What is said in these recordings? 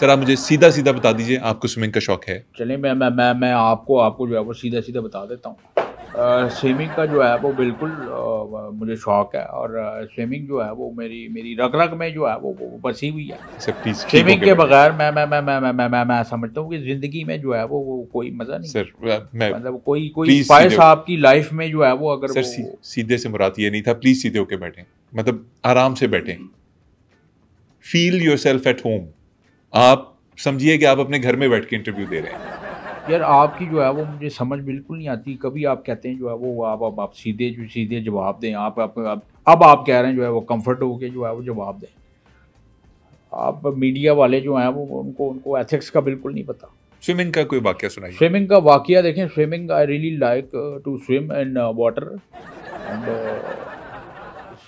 سر آپ مجھے سیدھا سیدھا بتا دیجیے آپ کو سوئمنگ کا شوق ہے؟ چلیں میں آپ کو جو ہے وہ سیدھا سیدھا بتا دیتا ہوں. سوئمنگ کا جو ہے وہ بالکل مجھے شوق ہے, اور سوئمنگ جو ہے وہ میری رگ رگ میں جو ہے وہ بسی ہوئی ہے. سر پلیز سوئمنگ کے بغیر میں سمجھتا ہوں کہ زندگی میں جو ہے وہ کوئی مزہ نہیں. سر میں مطلب کوئی اسپائس آپ کی لائف میں جو ہے وہ اگر سر سیدھے سے مراد یہ نہیں تھا, پلیز سیدھے ہو کے بیٹھیں, مطلب آرام سے بیٹھیں. فیل یور سیلف ایٹ ہوم. آپ سمجھیے کہ آپ اپنے گھر میں بیٹھ کے انٹرویو دے رہے ہیں. یار آپ کی جو ہے وہ مجھے سمجھ بالکل نہیں آتی. کبھی آپ کہتے ہیں جو ہے وہ آپ سیدھے جواب دیں. اب آپ کہہ رہے ہیں جو ہے وہ کمفرٹ ہو کے جو ہے وہ جواب دیں. آپ میڈیا والے جو ہیں وہ ان کو ایتھکس کا بالکل نہیں پتا. سوئمنگ کا کوئی واقعہ سنائیے. سوئمنگ کا واقعہ دیکھیں, swimming I really like to swim in water, and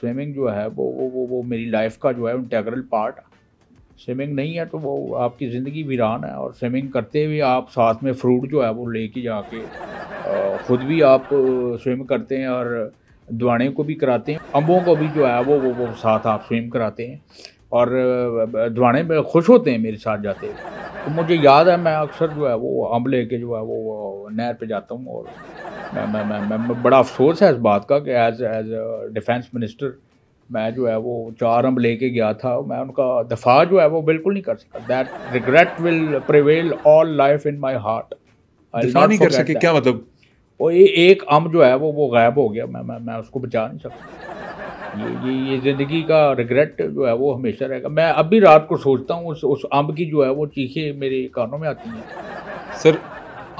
swimming جو ہے وہ میری لائف کا جو ہے انٹیگرل پارٹ. سوئمنگ نہیں ہے تو وہ آپ کی زندگی ویران ہے. اور سوئمنگ کرتے ہوئے آپ ساتھ میں فروٹ جو ہے وہ لے کے جا کے خود بھی آپ سوئم کرتے ہیں, اور دوانے کو بھی کراتے ہیں, امبوں کو بھی جو ہے وہ ساتھ آپ سوئم کراتے ہیں, اور دوانے میں خوش ہوتے ہیں میرے ساتھ جاتے ہیں. تو مجھے یاد ہے میں اکثر جو ہے وہ امب لے کے جو ہے وہ نہر پہ جاتا ہوں, اور میں بڑا افسوس ہے اس بات کا کہ ایز ڈیفینس منسٹر میں جو ہے وہ 4 امب لے کے گیا تھا. میں ان کا دفاع جو ہے وہ بالکل نہیں کر سکا. That regret will prevail all life in my heart. دفاع نہیں کر سکے کیا مطلب؟ وہ ایک امب جو ہے وہ غائب ہو گیا, میں اس کو بچا نہیں سکتا. یہ زندگی کا ریگریٹ جو ہے وہ ہمیشہ رہے گا. میں اب بھی رات کو سوچتا ہوں اس امب کی جو ہے وہ چیخیں میرے کانوں میں آتی ہیں. سر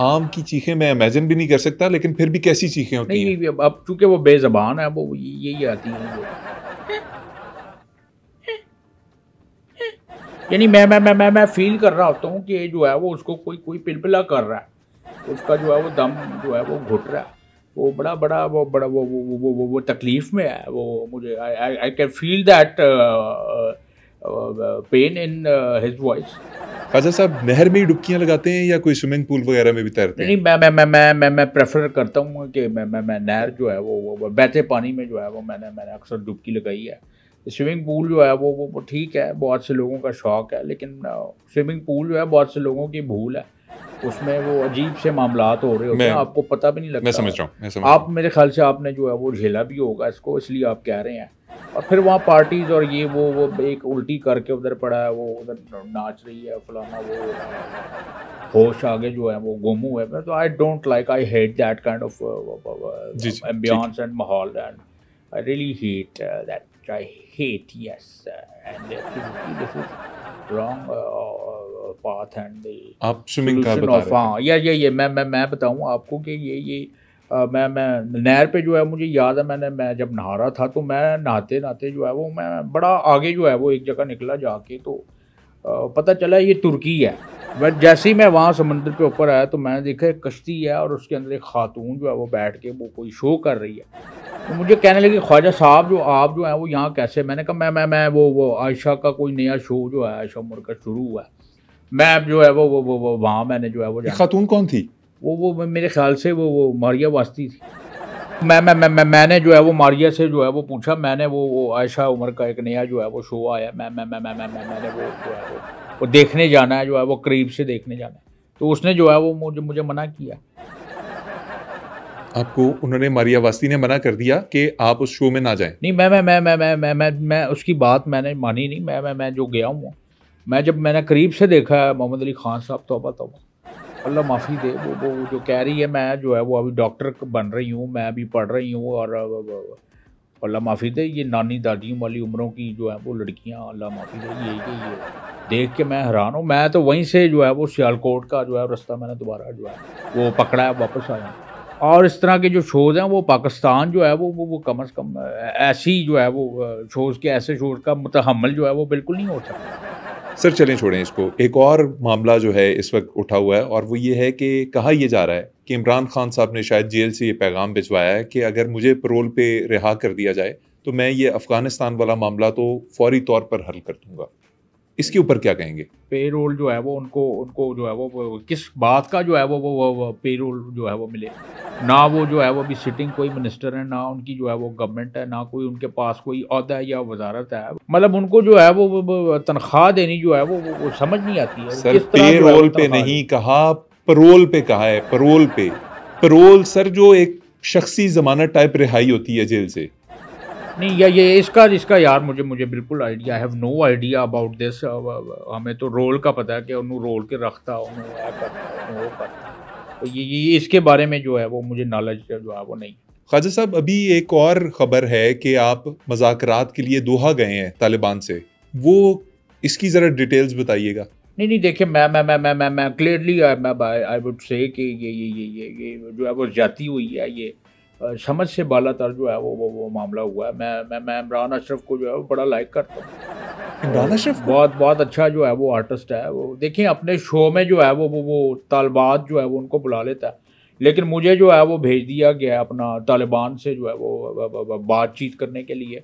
آم کی چیخیں میں امیجن بھی نہیں کر سکتا, لیکن پھر بھی کیسی چیخیں ہوتی ہیں؟ نہیں, اب چونکہ وہ بے زبان ہے وہ یہی آتی ہیں. یعنی میں فیل کر رہا ہوتا ہوں کہ جو ہے وہ اس کو کوئی پلپلا کر رہا ہے, اس کا جو ہے وہ دم جو ہے وہ گھٹ رہا ہے. وہ بڑا وہ تکلیف میں ہے. وہ مجھے I can feel that pain in his voice. خواجہ صاحب نہر میں ہی ڈبکیاں لگاتے ہیں یا کوئی سوئمنگ پول وغیرہ میں بھی تیرتے ہیں؟ نہیں, میں پریفر کرتا ہوں کہ میں نہر جو ہے وہ بہتے پانی میں جو ہے وہ میں نے اکثر ڈبکی لگائی ہے. سوئمنگ پول جو ہے وہ ٹھیک ہے, بہت سے لوگوں کا شوق ہے, لیکن سوئمنگ پول جو ہے بہت سے لوگوں کی بھول ہے. اس میں وہ عجیب سے معاملات ہو رہے ہوتے ہیں, آپ کو پتہ بھی نہیں لگتا. میں سمجھ رہا ہوں. آپ میرے خیال سے آپ نے جو ہے وہ جھیلا بھی ہوگا اس کو, اس لیے آپ کہہ رہے ہیں. اور پھر وہاں پارٹیز اور یہ وہ ایک الٹی کر کے ادھر پڑا ہے, وہ ادھر ناچ رہی ہے فلانا, وہ ہوش آگے جو ہے وہ گم ہوئے. تو I don't like, I hate that kind of ambience and ماحول, and I really hate that. I hate, yes, and this is wrong path and the آپ سوئمنگ کا بتا رہے ہیں. یہ میں بتاؤں آپ کو کہ یہ میں نہر پہ جو ہے مجھے یاد ہے میں جب نہا رہا تھا تو میں نہاتے جو ہے وہ میں بڑا آگے جو ہے وہ ایک جگہ نکلا جا کے, تو پتہ چلا یہ ترکی ہے. جیسے ہی میں وہاں سمندر پہ اوپر آیا تو میں نے دیکھا ایک کشتی ہے, اور اس کے اندر ایک خاتون جو ہے وہ بیٹھ کے وہ کوئی شو کر رہی ہے. تو مجھے کہنے لگے خواجہ صاحب جو آپ جو ہیں وہ یہاں کیسے؟ میں نے کہا میں وہ عائشہ کا کوئی نیا شو جو ہے عائشہ عمر کا شروع ہوا ہے, میں جو ہے وہ وہاں میں نے جو ہے وہ خاتون کون تھی؟ وہ میرے خیال سے وہ ماریہ واسطی تھی. میں نے جو ہے وہ ماریہ سے جو ہے وہ پوچھا, میں نے وہ عائشہ عمر کا ایک نیا جو ہے وہ شو آیا, میں نے وہ جو ہے وہ دیکھنے جانا ہے, جو ہے وہ قریب سے دیکھنے جانا ہے. تو اس نے جو ہے وہ مجھے منع کیا. آپ کو انہوں نے, ماریہ واسطی نے منع کر دیا کہ آپ اس شو میں نہ جائیں؟ نہیں, میں اس کی بات میں نے مانی نہیں. میں جو گیا ہوں, میں نے قریب سے دیکھا ہے محمد علی خان صاحب, توبہ اللہ معافی دے, وہ جو کہہ رہی ہے میں جو ہے وہ ابھی ڈاکٹر بن رہی ہوں, میں ابھی پڑھ رہی ہوں, اور اللہ معافی دے یہ نانی دادیوں والی عمروں کی جو ہے وہ لڑکیاں, اللہ معافی دے, یہ دیکھ کے میں حیران ہوں. میں تو وہیں سے جو ہے وہ سیالکوٹ کا جو ہے رستہ میں نے دوبارہ جو ہے وہ پکڑا ہے, واپس آیا. اور اس طرح کے جو شوز ہیں وہ پاکستان جو ہے وہ کم از کم ایسی جو ہے وہ شوز کے, ایسے شوز کا متحمل جو ہے وہ بالکل نہیں ہو سکتا. سر چلیں چھوڑیں اس کو. ایک اور معاملہ جو ہے اس وقت اٹھا ہوا ہے, اور وہ یہ ہے کہ کہا یہ جا رہا ہے کہ عمران خان صاحب نے شاید جیل سے یہ پیغام بھجوایا ہے کہ اگر مجھے پرول پہ رہا کر دیا جائے تو میں یہ افغانستان والا معاملہ تو فوری طور پر حل کر دوں گا. اس کے اوپر کیا کہیں گے؟ پے رول جو ہے وہ ان کو جو ہے وہ کس بات کا جو ہے وہ پے رول جو ہے وہ ملے؟ نہ وہ جو ہے وہ بھی سٹنگ کوئی منسٹر ہے، نہ ان کی جو ہے وہ گورنمنٹ ہے، نہ کوئی ان کے پاس کوئی عہدہ ہے یا وزارت ہے. مطلب ان کو جو ہے وہ تنخواہ دینی جو ہے وہ سمجھ نہیں آتی ہے. سر پے رول پہ نہیں کہا، پرول پہ کہا ہے. پرول پہ، پرول سر جو ایک شخصی ضمانت ٹائپ رہائی ہوتی ہے جیل سے. نہیں، یہ اس کا یار مجھے بالکل idea, I have no idea about this. ہمیں تو رول کا پتہ ہے کہ انہوں رول کے رکھتا، انہوں کرتا، وہ کرتا. تو یہ اس کے بارے میں جو ہے وہ مجھے نالج جو ہے وہ نہیں. خواجہ صاحب ابھی ایک اور خبر ہے کہ آپ مذاکرات کے لیے دوحہ گئے ہیں طالبان سے، وہ اس کی ذرا ڈیٹیلز بتائیے گا. نہیں دیکھیں، میں کلیئرلی آئی وڈ سے کہ یہ جو ہے وہ زیادتی ہوئی ہے، یہ سمجھ سے بالا تر جو ہے وہ معاملہ ہوا ہے. میں عمران اشرف کو جو ہے وہ بڑا لائک کرتا ہوں. عمران اشرف بہت اچھا جو ہے وہ آرٹسٹ ہے. وہ دیکھیں اپنے شو میں جو ہے وہ طالبات جو ہے وہ ان کو بلا لیتا ہے، لیکن مجھے جو ہے وہ بھیج دیا گیا اپنا طالبان سے جو ہے وہ بات چیت کرنے کے لیے.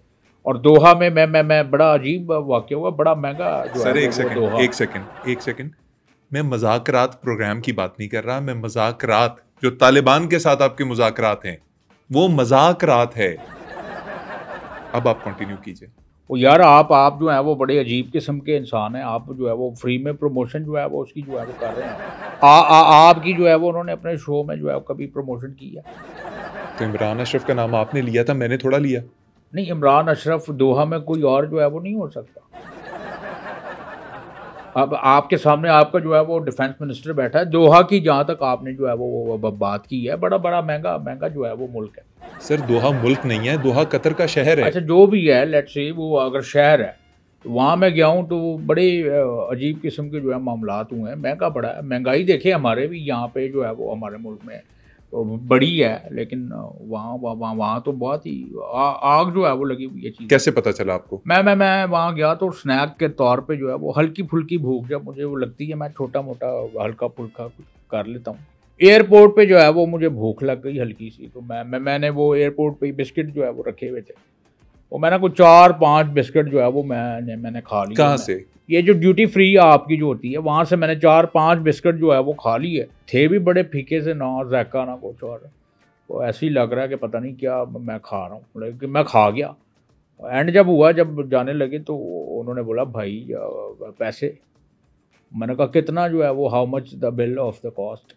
اور دوحہ میں بڑا عجیب واقعہ ہوا، بڑا مہنگا جو ہے. ایک سیکنڈ، میں مذاکرات پروگرام کی بات نہیں کر رہا، میں مذاکرات جو طالبان کے ساتھ آپ کے مذاکرات ہیں وہ مذاکرات ہے. اب آپ کنٹینیو کیجئے. وہ یار آپ جو ہیں وہ بڑے عجیب قسم کے انسان ہیں. آپ جو ہے وہ فری میں پروموشن جو ہے وہ اس کی جو ہے وہ کر رہے ہیں. آپ کی جو ہے وہ انہوں نے اپنے شو میں جو ہے کبھی پروموشن کی ہے؟ تو عمران اشرف کا نام آپ نے لیا تھا، میں نے تھوڑا لیا. نہیں، عمران اشرف دوحہ میں کوئی اور جو ہے وہ نہیں ہو سکتا. اب آپ کے سامنے آپ کا جو ہے وہ ڈیفینس منسٹر بیٹھا ہے. دوحہ کی جہاں تک آپ نے جو ہے وہ بات کی ہے، بڑا مہنگا جو ہے وہ ملک ہے. سر دوحہ ملک نہیں ہے، دوحہ قطر کا شہر ہے. اچھا جو بھی ہے، لیٹس سی وہ اگر شہر ہے، وہاں میں گیا ہوں تو بڑے عجیب قسم کے جو ہے معاملات ہوئے ہیں. مہنگا بڑا ہے. مہنگائی دیکھیں ہمارے بھی یہاں پہ جو ہے وہ ہمارے ملک میں بڑی ہے، لیکن وہاں تو بہت ہی آگ جو ہے وہ لگی ہوئی ہے. چیز کیسے پتا چلا آپ کو؟ میں وہاں گیا تو سنیک کے طور پہ جو ہے وہ ہلکی پھلکی بھوک جب مجھے وہ لگتی ہے، میں چھوٹا موٹا ہلکا پھلکا کر لیتا ہوں. ایئرپورٹ پہ جو ہے وہ مجھے بھوک لگ گئی ہلکی سی، تو میں نے وہ ایئرپورٹ پہ بسکٹ جو ہے وہ رکھے ہوئے تھے، وہ میں نے کوئی 4-5 بسکٹ جو ہے وہ میں نے کھا لی. کہاں سے؟ یہ جو ڈیوٹی فری آپ کی جو ہوتی ہے وہاں سے میں نے 4-5 بسکٹ جو ہے وہ کھا لی ہے. تھے بھی بڑے پھیکے سے، نہ ذائقہ نہ کچھ، اور وہ ایسے ہی لگ رہا ہے کہ پتہ نہیں کیا میں کھا رہا ہوں، لیکن میں کھا گیا. اینڈ جب جانے لگے تو انہوں نے بولا بھائی پیسے. میں نے کہا کتنا جو ہے وہ how much the bill of the cost.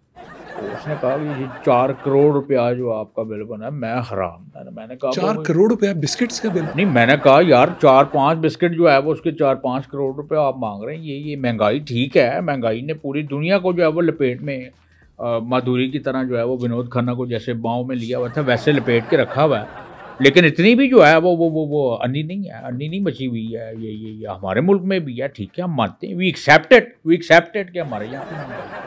تو اس نے کہا کہ 4 کروڑ روپیہ جو آپ کا بل بنا ہے. میں حرام. میں نے کہا 4 کروڑ روپیہ بسکٹس کا بل؟ نہیں، میں نے کہا یار 4-5 بسکٹ جو ہے وہ اس کے 4-5 کروڑ روپے آپ مانگ رہے ہیں. یہ مہنگائی ٹھیک ہے، مہنگائی نے پوری دنیا کو جو ہے وہ لپیٹ میں مادھوری کی طرح جو ہے وہ ونود کھنہ کو جیسے باؤں میں لیا ہوا تھا ویسے لپیٹ کے رکھا ہوا ہے. لیکن اتنی بھی جو ہے وہ انی نہیں ہے، انی نہیں مچی ہوئی ہے. یہ ہمارے ملک میں بھی ہے. ٹھیک ہے، ہم مانتے ہیں، وی ایکسیپٹ اٹ کہ ہمارے یہاں